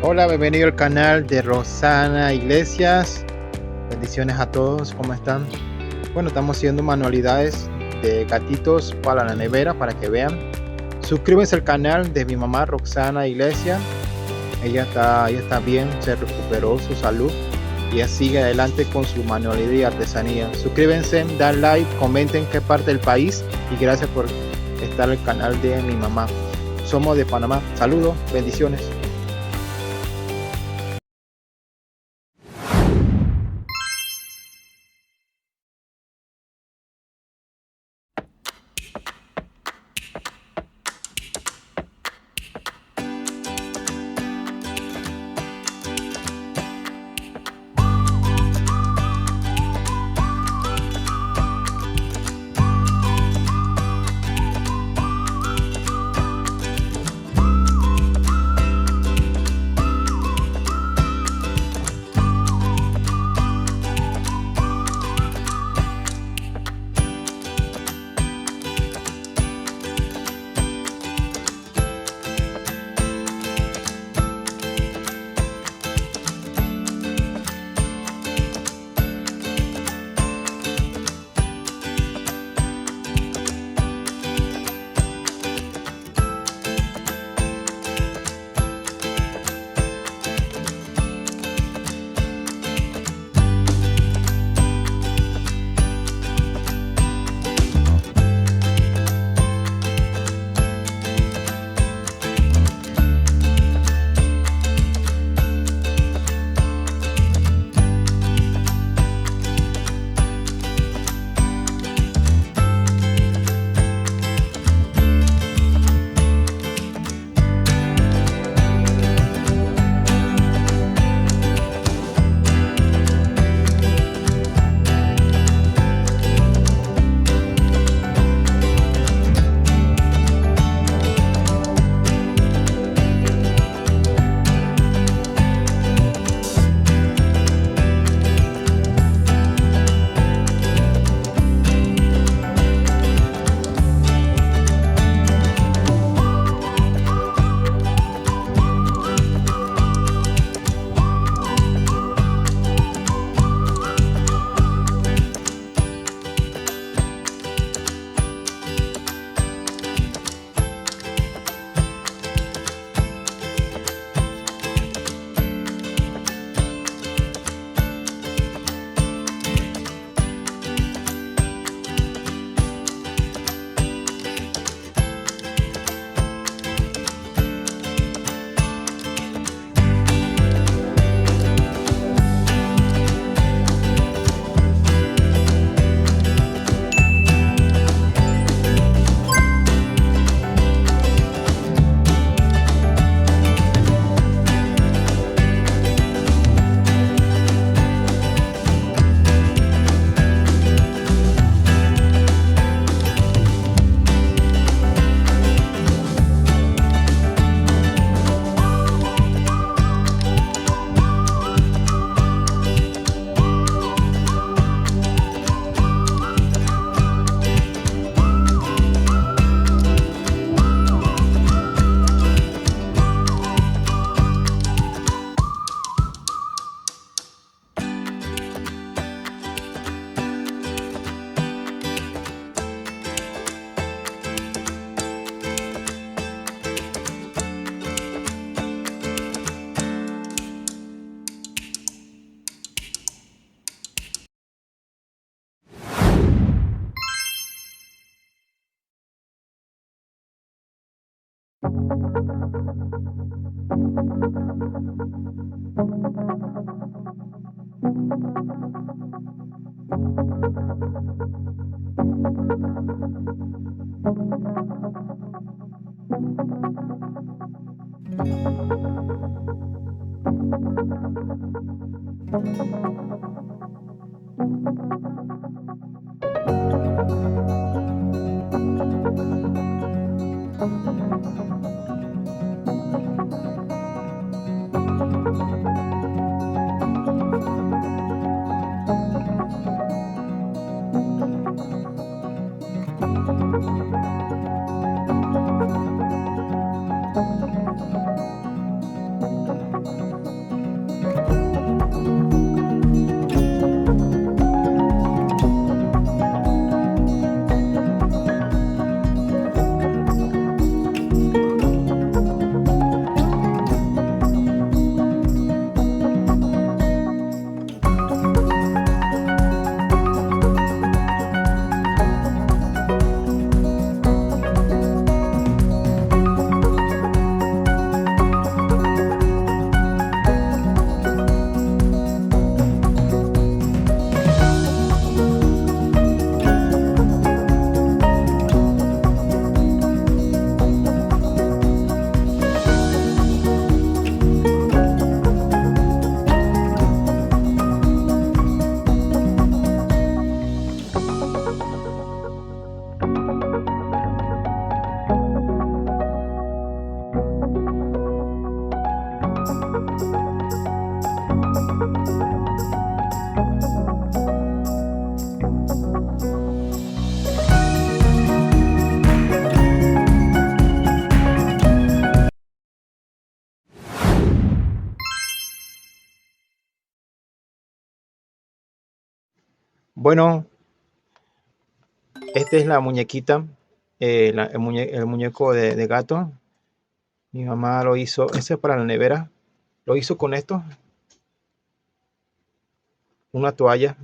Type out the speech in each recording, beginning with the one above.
Hola, bienvenido al canal de Rosana Iglesias. Bendiciones a todos, ¿cómo están? Bueno, estamos haciendo manualidades de gatitos para la nevera para que vean. Suscríbanse al canal de mi mamá Rosana Iglesias. Ella está bien, se recuperó su salud y ella sigue adelante con su manualidad y artesanía. Suscríbanse, dan like, comenten qué parte del país y gracias por estar en el canal de mi mamá. Somos de Panamá. Saludos, bendiciones. Bueno, esta es la muñequita, el muñeco de gato. Mi mamá lo hizo, ese es para la nevera. Lo hizo con esto, una toalla,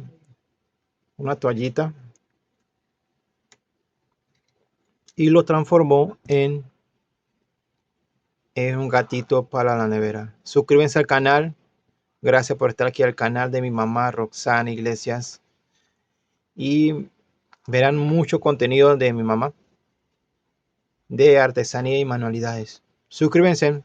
una toallita, y lo transformó en un gatito para la nevera. Suscríbanse al canal. Gracias por estar aquí al canal de mi mamá Rosana Iglesias. Y verán mucho contenido de mi mamá, de artesanía y manualidades. Suscríbanse.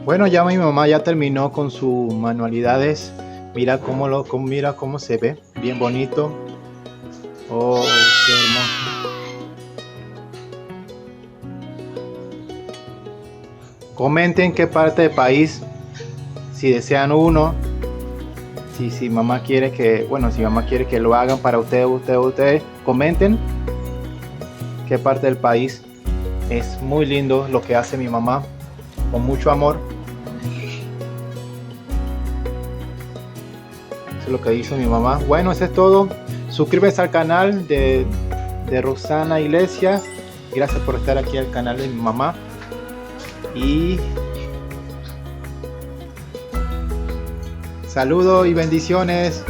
Bueno, ya mi mamá ya terminó con sus manualidades. Mira mira cómo se ve, bien bonito. Oh, qué hermoso. Comenten qué parte del país, si desean uno, si mamá quiere que, bueno, si mamá quiere que lo hagan para ustedes, comenten qué parte del país. Es muy lindo lo que hace mi mamá, con mucho amor. Eso es lo que hizo mi mamá. Bueno, eso es todo. Suscríbete al canal de Rosana Iglesias. Gracias por estar aquí al canal de mi mamá. Y saludos y bendiciones.